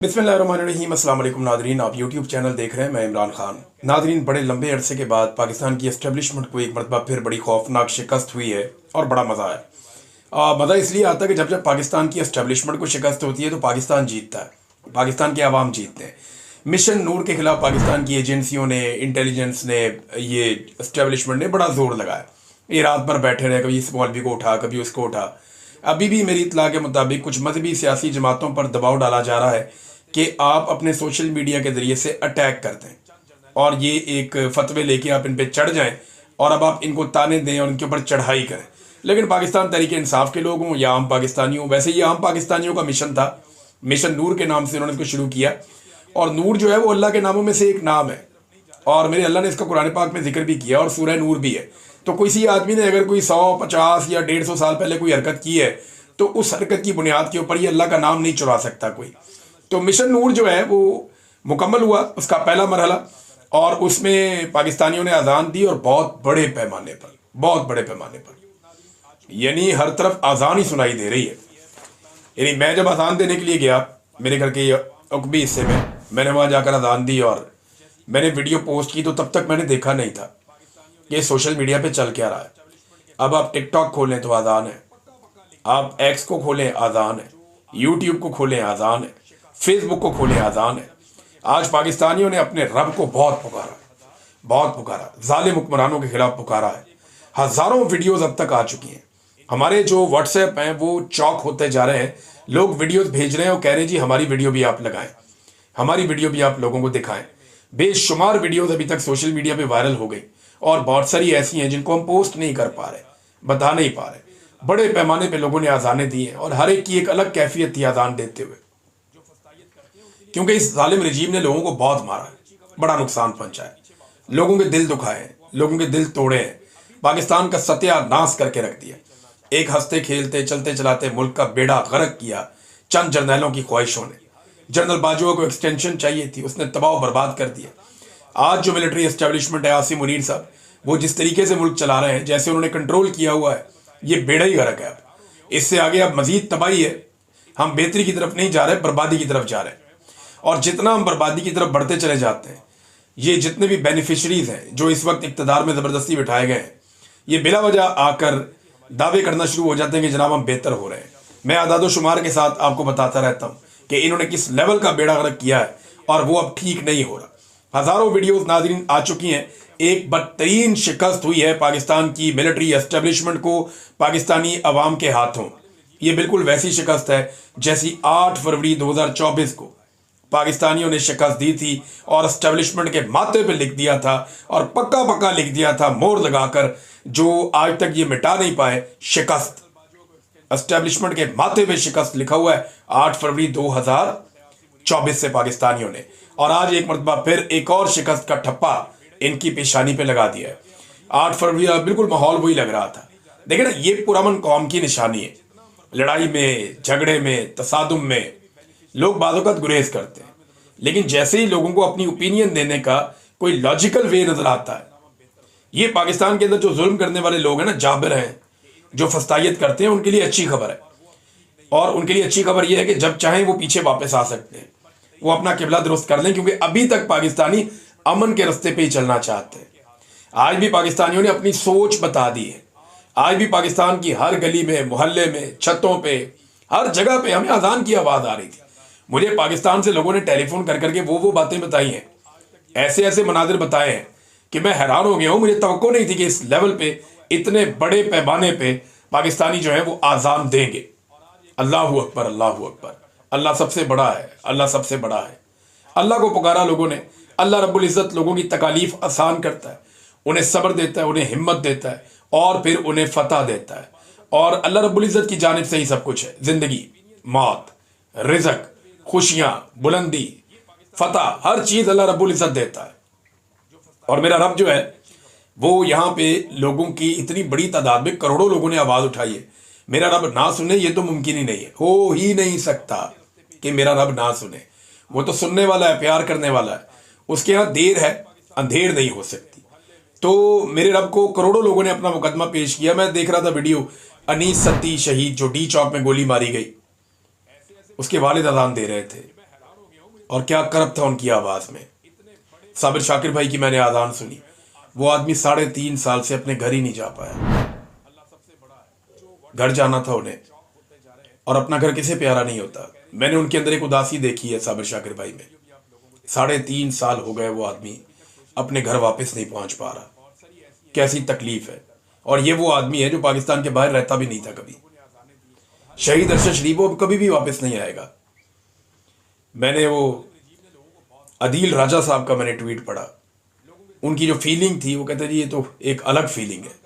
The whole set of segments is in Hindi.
बिस्मिल्लाहिर्रहमानिर्रहीम। अस्सलाम वालेकुम नादरीन, आप यूट्यूब चैनल देख रहे हैं, मैं इमरान खान। नादरीन, बड़े लंबे अरसे के बाद पाकिस्तान की एस्टेब्लिशमेंट को एक मरतबा फिर बड़ी खौफनाक शिकस्त हुई है और बड़ा मज़ा आया। मज़ा इसलिए आता है कि जब जब पाकिस्तान की एस्टेब्लिशमें को शिकस्त होती है तो पाकिस्तान जीतता है, पाकिस्तान के अवाम जीतते हैं। मिशन नूर के खिलाफ पाकिस्तान की एजेंसियों ने, इंटेलिजेंस ने, ये एस्टेब्लिशमेंट ने बड़ा जोर लगाया। ये रात भर बैठे रहे, कभी इस मौलवी को उठा, कभी उसको उठा। अभी भी मेरी इत्तला के मुताबिक कुछ मजहबी सियासी जमातों पर दबाव डाला जा रहा है कि आप अपने सोशल मीडिया के ज़रिए से अटैक कर दें और ये एक फतवे लेके आप इन पे चढ़ जाएं और अब आप इनको ताने दें और इनके ऊपर चढ़ाई करें। लेकिन पाकिस्तान तहरीक इंसाफ के लोग हों या आम पाकिस्तानी हों, वैसे ये आम पाकिस्तानियों का मिशन था। मिशन नूर के नाम से उन्होंने इसको शुरू किया और नूर जो है वो अल्लाह के नामों में से एक नाम है और मेरे अल्लाह ने इसका कुरान पाक में जिक्र भी किया और सूरह नूर भी है। तो किसी आदमी ने अगर कोई 100, 50 या 150 साल पहले कोई हरकत की है तो उस हरकत की बुनियाद के ऊपर ये अल्लाह का नाम नहीं चुरा सकता कोई। तो मिशन नूर जो है वो मुकम्मल हुआ, उसका पहला मरहला, और उसमें पाकिस्तानियों ने अजान दी और बहुत बड़े पैमाने पर, यानी हर तरफ अजान ही सुनाई दे रही है। यानी मैं जब अजान देने के लिए गया मेरे घर के उकबी हिस्से में, मैंने वहाँ जाकर अजान दी और मैंने वीडियो पोस्ट की तो तब तक मैंने देखा नहीं था कि सोशल मीडिया पे चल क्या रहा है। अब आप टिकटॉक खोलें तो अजान है, आप एक्स को खोलें अजान है, यूट्यूब को खोलें अजान है, फेसबुक को खोलें अजान है। आज पाकिस्तानियों ने अपने रब को बहुत पुकारा, जालिम हुक्मरानों के खिलाफ पुकारा है। हज़ारों वीडियोस अब तक आ चुकी हैं। हमारे जो व्हाट्सएप हैं वो चौक होते जा रहे हैं, लोग वीडियोस भेज रहे हैं और कह रहे हैं जी हमारी वीडियो भी आप लगाएं, हमारी वीडियो भी आप लोगों को दिखाएं। बेशुमार वीडियोस अभी तक सोशल मीडिया पे वायरल हो गई और बहुत सारी ऐसी हैं जिनको हम पोस्ट नहीं कर पा रहे, बता नहीं पा रहे। बड़े पैमाने पे लोगों ने अजानें दी हैं और हर एक की एक अलग कैफियत थी अजान देते हुए, क्योंकि इस जालिम रजीम ने लोगों को बहुत मारा है, बड़ा नुकसान पहुंचाया है, लोगों के दिल दुखाए हैं, लोगों के दिल तोड़े हैं, पाकिस्तान का सत्यानाश करके रख दिया। एक हंसते खेलते चलते चलाते मुल्क का बेड़ा गर्क किया चंद जर्नैलों की ख्वाहिशों ने। जनरल बाजवा को एक्सटेंशन चाहिए थी, उसने तबाह बर्बाद कर दिया। आज जो मिलिट्री एस्टेब्लिशमेंट है, आसिम मुनीर साहब, वो जिस तरीके से मुल्क चला रहे हैं, जैसे उन्होंने कंट्रोल किया हुआ है, ये बेड़ा ही गर्क है। अब इससे आगे अब मजीद तबाही है। हम बेहतरी की तरफ नहीं जा रहे, बर्बादी की तरफ जा रहे हैं। और जितना हम बर्बादी की तरफ बढ़ते चले जाते हैं, ये जितने भी बेनिफिशरीज हैं जो इस वक्त इक़्तिदार में ज़बरदस्ती बिठाए गए हैं, ये बिला वजह आकर दावे करना शुरू हो जाते हैं कि जनाब हम बेहतर हो रहे हैं। मैं आदादो शुमार के साथ आपको बताता रहता हूँ कि इन्होंने किस लेवल का बेड़ा गर्क किया है और वो अब ठीक नहीं हो रहा। हज़ारों वीडियोज़ नाज़रीन आ चुकी हैं। एक बदतरीन शिकस्त हुई है पाकिस्तान की मिलिट्री एस्टेब्लिशमेंट को पाकिस्तानी अवाम के हाथों। ये बिल्कुल वैसी शिकस्त है जैसी 8 फरवरी 2024 को पाकिस्तानियों ने शिकस्त दी थी और एस्टेब्लिशमेंट के माथे पे लिख दिया था और पक्का पक्का लिख दिया था मोहर लगाकर, जो आज तक ये मिटा नहीं पाए। शिकस्त एस्टेब्लिशमेंट के माथे पे शिकस्त लिखा हुआ है 8 फरवरी 2024 से पाकिस्तानियों ने, और आज एक मरतबा फिर एक और शिकस्त का ठप्पा इनकी पेशानी पे लगा दिया है। 8 फरवरी बिल्कुल माहौल वही लग रहा था। देखिए ना, ये पुरअमन कौम की निशानी है। लड़ाई में, झगड़े में, तसादुम में लोग बाज़-औक़ात गुरेज करते हैं, लेकिन जैसे ही लोगों को अपनी ओपिनियन देने का कोई लॉजिकल वे नजर आता है, ये पाकिस्तान के अंदर जो जुल्म करने वाले लोग हैं ना, जाबिर हैं, जो फस्तायत करते हैं, उनके लिए अच्छी खबर है। और उनके लिए अच्छी खबर यह है कि जब चाहें वो पीछे वापस आ सकते हैं, वो अपना किबला दुरुस्त कर लें, क्योंकि अभी तक पाकिस्तानी अमन के रास्ते पे ही चलना चाहते हैं। आज भी पाकिस्तानियों ने अपनी सोच बता दी है। आज भी पाकिस्तान की हर गली में, मोहल्ले में, छतों पे, हर जगह पे हमें अजान की आवाज़ आ रही थी। मुझे पाकिस्तान से लोगों ने टेलीफोन कर करके वो बातें बताई हैं, ऐसे ऐसे मनाजिर बताए हैं कि मैं हैरान हो गया हूँ। मुझे तवक्को नहीं थी कि इस लेवल पे, इतने बड़े पैमाने पे पाकिस्तानी जो है वो आज़ान देंगे। अल्लाहू अकबर, अल्लाहू अकबर। अल्लाह सबसे बड़ा है, अल्लाह सबसे बड़ा है। अल्लाह को पुकारा लोगों ने। अल्लाह रब्बुल इज़्ज़त लोगों की तकालीफ आसान करता है, उन्हें सब्र देता है, उन्हें हिम्मत देता है और फिर उन्हें फतह देता है। और अल्लाह रब्बुल इज़्ज़त की जानिब से ही सब कुछ है। ज़िंदगी, मौत, रिज़्क़, खुशियाँ, बुलंदी, फतह, हर चीज़ अल्लाह रब्बुल इज़्ज़त देता है। और मेरा रब जो है वो यहाँ पे लोगों की इतनी बड़ी तादाद में, करोड़ों लोगों ने आवाज़ उठाई है। मेरा रब ना सुने ये तो मुमकिन ही नहीं है, हो ही नहीं सकता कि मेरा रब ना सुने। वो तो सुनने वाला है, प्यार करने वाला है। उसके यहाँ देर है, अंधेर नहीं हो सकती। तो मेरे रब को करोड़ों लोगों ने अपना मुकदमा पेश किया। मैं देख रहा था वीडियो, अनीस सत्ती शहीद जो डी चौक में गोली मारी गई, उसके वालिद अजान दे रहे थे। और क्या करब था उनकी आवाज में। साबिर शाकिर भाई की मैंने आजान सुनी, वो आदमी 3.5 साल से अपने घर ही नहीं जा पाया। घर जाना था उन्हें, और अपना घर किसे प्यारा नहीं होता। मैंने उनके अंदर एक उदासी देखी है साबिर शाकिर भाई में। 3.5 साल हो गए वो आदमी अपने घर वापस नहीं पहुंच पा रहा। कैसी तकलीफ है। और ये वो आदमी है जो पाकिस्तान के बाहर रहता भी नहीं था कभी। शहीद अरशद शरीफ वो कभी भी वापस नहीं आएगा। मैंने वो अदील राजा साहब का मैंने ट्वीट पढ़ा, उनकी जो फीलिंग थी, वो कहते जी ये तो एक अलग फीलिंग है।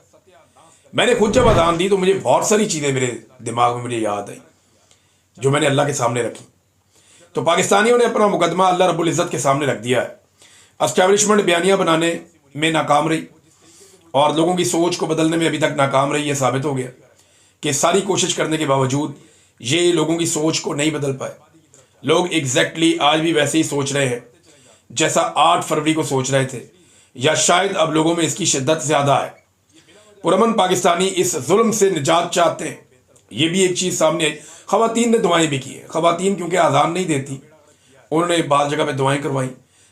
मैंने खुद जब अजान दी तो मुझे बहुत सारी चीज़ें मेरे दिमाग में मुझे याद आई जो मैंने अल्लाह के सामने रखी। तो पाकिस्तानियों ने अपना मुकदमा अल्लाह रब्बुल इज़्ज़त के सामने रख दिया है। एस्टैब्लिशमेंट बयानियाँ बनाने में नाकाम रही और लोगों की सोच को बदलने में अभी तक नाकाम रही। ये साबित हो गया कि सारी कोशिश करने के बावजूद ये लोगों की सोच को नहीं बदल पाए। लोग एग्जैक्टली आज भी वैसे ही सोच रहे हैं जैसा 8 फरवरी को सोच रहे थे, या शायद अब लोगों में इसकी शिद्दत ज़्यादा है। पुरअमन पाकिस्तानी इस जुल्म से निजात चाहते हैं। ये भी एक चीज़ सामने आई। ख़वातीन ने दुआएं भी की हैं। ख़वातीन क्योंकि अजान नहीं देती, उन्होंने बाज़ जगह पे दुआएं करवाई,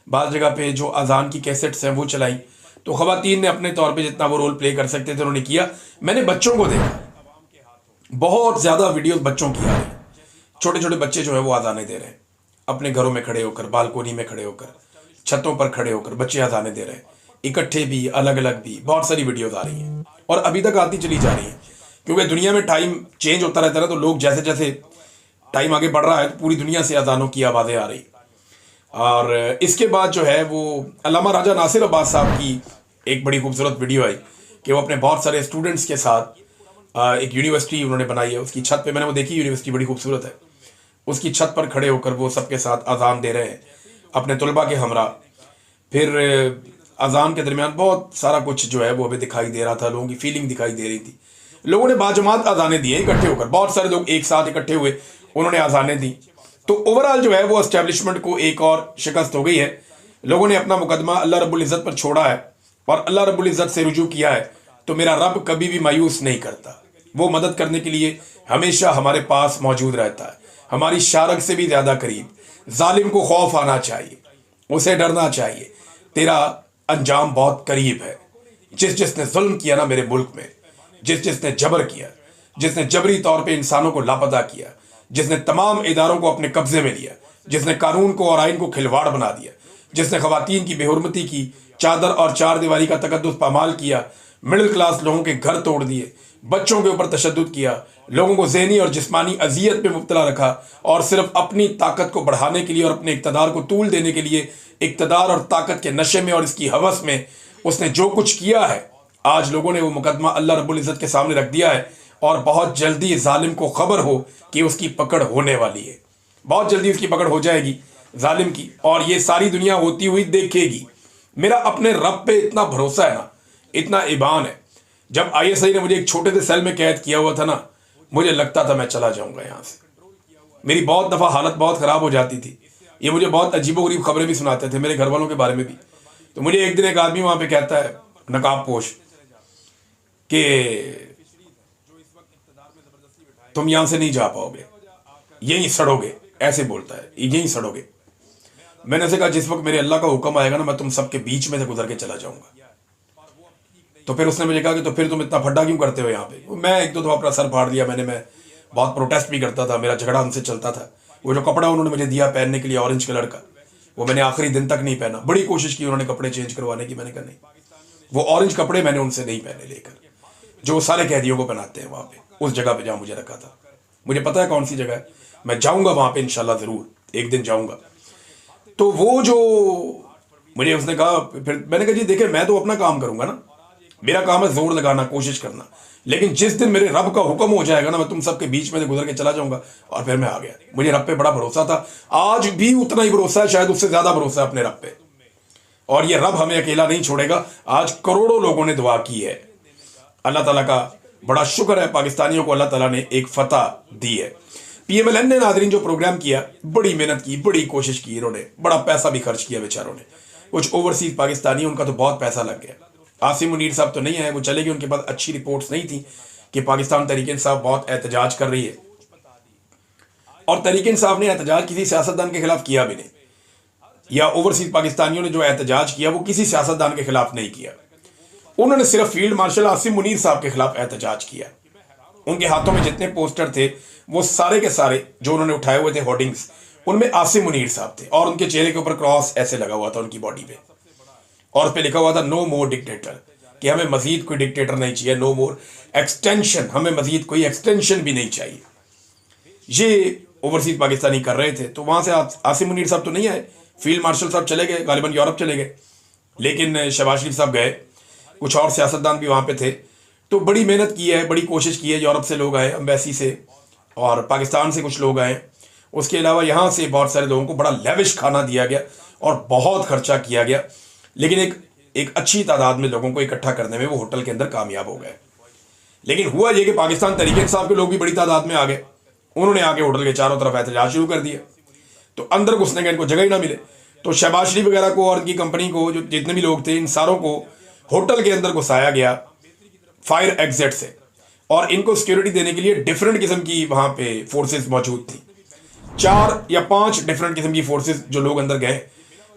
बाज़ जगह पे जो अजान की कैसेट्स हैं वो चलाई। तो ख़वातीन ने अपने तौर पे जितना वो रोल प्ले कर सकते थे उन्होंने किया। मैंने बच्चों को देखा, बहुत ज़्यादा वीडियोस बच्चों की आ रही हैं। छोटे छोटे बच्चे जो है वो अजानें दे रहे हैं, अपने घरों में खड़े होकर, बालकोनी में खड़े होकर, छतों पर खड़े होकर बच्चे अजानें दे रहे हैं। इकट्ठे भी, अलग अलग भी, बहुत सारी वीडियोस आ रही हैं और अभी तक आती चली जा रही हैं। क्योंकि दुनिया में टाइम चेंज होता रहता है, तो लोग जैसे जैसे टाइम आगे बढ़ रहा है तो पूरी दुनिया से अजानों की आवाज़ें आ रही। और इसके बाद जो है वो अल्लामा राजा नासिर अब्बास साहब की एक बड़ी खूबसूरत वीडियो आई कि वो अपने बहुत सारे स्टूडेंट्स के साथ एक यूनिवर्सिटी उन्होंने बनाई है, उसकी छत पे मैंने वो देखी, यूनिवर्सिटी बड़ी खूबसूरत है। उसकी छत पर खड़े होकर वो सबके साथ अजान दे रहे हैं अपने तलबा के हमरा। फिर अजान के दरमियान बहुत सारा कुछ जो है वो हमें दिखाई दे रहा था, लोगों की फीलिंग दिखाई दे रही थी। लोगों ने बाजमात अजानें दी इकट्ठे होकर, बहुत सारे लोग एक साथ इकट्ठे हुए, उन्होंने अजानें दी। तो ओवरऑल जो है वो एस्टैब्लिशमेंट को एक और शिकस्त हो गई है। लोगों ने अपना मुकदमा अल्लाह रब्बुल इज़्ज़त पर छोड़ा है और अल्लाह रब्बुल इज़्ज़त से रुजू किया है। तो मेरा रब कभी भी मायूस नहीं करता, वो मदद करने के लिए हमेशा हमारे पास मौजूद रहता है, हमारी शारक से भी ज़्यादा करीब। जालिम को खौफ आना चाहिए, उसे डरना चाहिए, तेरा अंजाम बहुत करीब है। जिसने जुल्म किया ना मेरे मुल्क में, जिसने जबर किया, जिसने जबरी तौर पे इंसानों को लापता किया, जिसने तमाम इदारों को अपने कब्जे में लिया, जिसने कानून को और आइन को खिलवाड़ बना दिया, जिसने खवातीन की बेहुरमती की, चादर और चार दीवारी का तकद्दुस पामाल किया, मिडिल क्लास लोगों के घर तोड़ दिए, बच्चों के ऊपर तशद्दुद किया, लोगों को ज़हनी और जिस्मानी अजियत में मुब्तला रखा, और सिर्फ अपनी ताकत को बढ़ाने के लिए और अपने इक़्तिदार को तूल देने के लिए इक़्तिदार और ताकत के नशे में और इसकी हवस में उसने जो कुछ किया है, आज लोगों ने वो मुकदमा अल्लाह रब्बुल इज़्ज़त के सामने रख दिया है। और बहुत जल्दी जालिम को खबर हो कि उसकी पकड़ होने वाली है, बहुत जल्दी उसकी पकड़ हो जाएगी जालिम की, और ये सारी दुनिया होती हुई देखेगी। मेरा अपने रब पे इतना भरोसा है ना, इतना ईमान है। जब ISI ने मुझे एक छोटे से सेल में कैद किया हुआ था ना, मुझे लगता था मैं चला जाऊंगा यहाँ से। मेरी बहुत दफ़ा हालत बहुत ख़राब हो जाती थी। ये मुझे बहुत अजीबोगरीब खबरें भी सुनाते थे मेरे घर वालों के बारे में भी। तो मुझे एक दिन एक आदमी वहाँ पे कहता है, नकाब पोश, कि तुम यहाँ से नहीं जा पाओगे, यहीं सड़ोगे, ऐसे बोलता है, यहीं सड़ोगे। मैंने ऐसे कहा जिस वक्त मेरे अल्लाह का हुक्म आएगा ना, मैं तुम सबके बीच में से गुजर के चला जाऊंगा। तो फिर उसने मुझे कहा कि तो फिर तुम इतना फड्डा क्यों करते हो यहाँ पे। मैं एक दो दफ़ा अपना सर फाड़ दिया मैंने, मैं बहुत प्रोटेस्ट भी करता था, मेरा झगड़ा उनसे चलता था। वो जो कपड़ा उन्होंने मुझे दिया पहनने के लिए ऑरेंज कलर का, वो मैंने आखिरी दिन तक नहीं पहना। बड़ी कोशिश की उन्होंने कपड़े चेंज करवाने की, मैंने कहा नहीं, वो ऑरेंज कपड़े मैंने उनसे नहीं पहने लेकर, जो सारे कैदियों को पहनाते हैं वहाँ पे, उस जगह पे जहाँ मुझे रखा था। मुझे पता है कौन सी जगह है, मैं जाऊँगा वहाँ पे इंशाल्लाह, ज़रूर एक दिन जाऊँगा। तो वो जो मुझे उसने कहा, फिर मैंने कहा जी देखिए मैं तो अपना काम करूँगा ना, मेरा काम है जोर लगाना, कोशिश करना, लेकिन जिस दिन मेरे रब का हुक्म हो जाएगा ना, मैं तुम सबके बीच में से गुजर के चला जाऊंगा। और फिर मैं आ गया। मुझे रब पे बड़ा भरोसा था, आज भी उतना ही भरोसा है, शायद उससे ज़्यादा भरोसा है अपने रब पे। और ये रब हमें अकेला नहीं छोड़ेगा। आज करोड़ों लोगों ने दुआ की है, अल्लाह ताला का बड़ा शुक्र है, पाकिस्तानियों को अल्लाह ताला ने एक फतह दी है। PMLN ने नादरीन जो प्रोग्राम किया, बड़ी मेहनत की, बड़ी कोशिश की, इन्होंने बड़ा पैसा भी खर्च किया बेचारों ने। कुछ ओवरसीज पाकिस्तानी, उनका तो बहुत पैसा लग गया। आसिम मुनीर साहब तो नहीं आए, वो चले गए, उनके पास अच्छी रिपोर्ट्स नहीं थी कि पाकिस्तान तहरीक इंसाफ बहुत एहतजाज कर रही है। और तहरीक इंसाफ ने एहतजाज किसी सियासतदान के खिलाफ किया भी नहीं, या ओवरसीज पाकिस्तानियों ने जो एहतजाज किया वो किसी सियासतदान के खिलाफ नहीं किया, उन्होंने सिर्फ फील्ड मार्शल आसिम मुनीर साहब के खिलाफ एहतजाज किया। उनके हाथों में जितने पोस्टर थे वो सारे के सारे जो उन्होंने उठाए हुए थे होर्डिंग्स, उनमें आसिम मुनीर साहब थे और उनके चेहरे के ऊपर क्रॉस ऐसे लगा हुआ था उनकी बॉडी पे, और उस पर लिखा हुआ था नो मोर डिक्टेटर, कि हमें मजीद कोई डिक्टेटर नहीं चाहिए, नो मोर एक्सटेंशन, हमें मजीद कोई एक्सटेंशन भी नहीं चाहिए। ये ओवरसीज पाकिस्तानी कर रहे थे। तो वहां से आसिम मुनीर साहब तो नहीं आए, फील्ड मार्शल साहब चले गए, गालिबन यूरोप चले गए, लेकिन शहबाज शरीफ साहब गए, कुछ और सियासतदान भी वहां पे थे। तो बड़ी मेहनत की है, बड़ी कोशिश की है, यूरोप से लोग आए, अम्बेसी से और पाकिस्तान से कुछ लोग आए, उसके अलावा यहाँ से बहुत सारे लोगों को बड़ा लेविश खाना दिया गया और बहुत खर्चा किया गया, लेकिन एक अच्छी तादाद में लोगों को इकट्ठा करने में वो होटल के अंदर कामयाब हो गए। लेकिन हुआ ये कि पाकिस्तान तहरीक इंसाफ के लोग भी बड़ी तादाद में आ गए, उन्होंने आके होटल के चारों तरफ एहतजाज शुरू कर दिया, तो अंदर घुसने का इनको जगह ही ना मिले। तो शहबाज शरीफ वगैरह को और इनकी कंपनी को, जो जितने भी लोग थे, इन सारों को होटल के अंदर घुसाया गया फायर एग्जिट से, और इनको सिक्योरिटी देने के लिए डिफरेंट किस्म की वहां पे फोर्सेस मौजूद थी। 4 या 5 डिफरेंट किस्म की फोर्सेस जो लोग अंदर गए,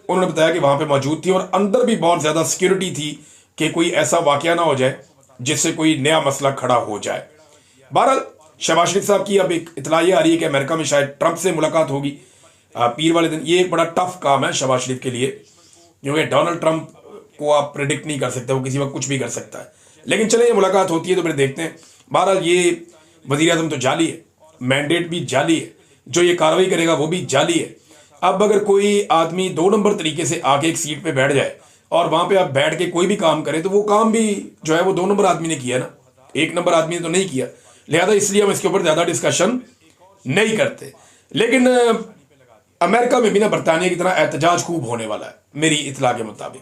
उन्होंने बताया कि वहां पे मौजूद थी, और अंदर भी बहुत ज्यादा सिक्योरिटी थी कि कोई ऐसा वाकया ना हो जाए जिससे कोई नया मसला खड़ा हो जाए। बहरहाल शहबाज शरीफ साहब की अब एक इतला ये आ रही है कि अमेरिका में शायद ट्रंप से मुलाकात होगी पीर वाले दिन। ये एक बड़ा टफ काम है शहबाज शरीफ के लिए, क्योंकि डोनाल्ड ट्रंप को आप प्रिडिक्ट नहीं कर सकते, वो किसी वक्त कुछ भी कर सकता है। लेकिन चले, ये मुलाकात होती है तो फिर देखते हैं। बहरहाल ये वज़ीर आज़म तो जाली है, मैंडेट भी जाली है, जो ये कार्रवाई करेगा वो भी जाली है। अब अगर कोई आदमी 2 नंबर तरीके से आके एक सीट पे बैठ जाए और वहां पे आप बैठ के कोई भी काम करें, तो वो काम भी जो है वो 2 नंबर आदमी ने किया ना, 1 नंबर आदमी ने तो नहीं किया। लिहाजा इसलिए हम इसके ऊपर ज्यादा डिस्कशन नहीं करते। लेकिन अमेरिका में भी ना बरतानिया की तरह एहतजाज खूब होने वाला है मेरी इतला के मुताबिक।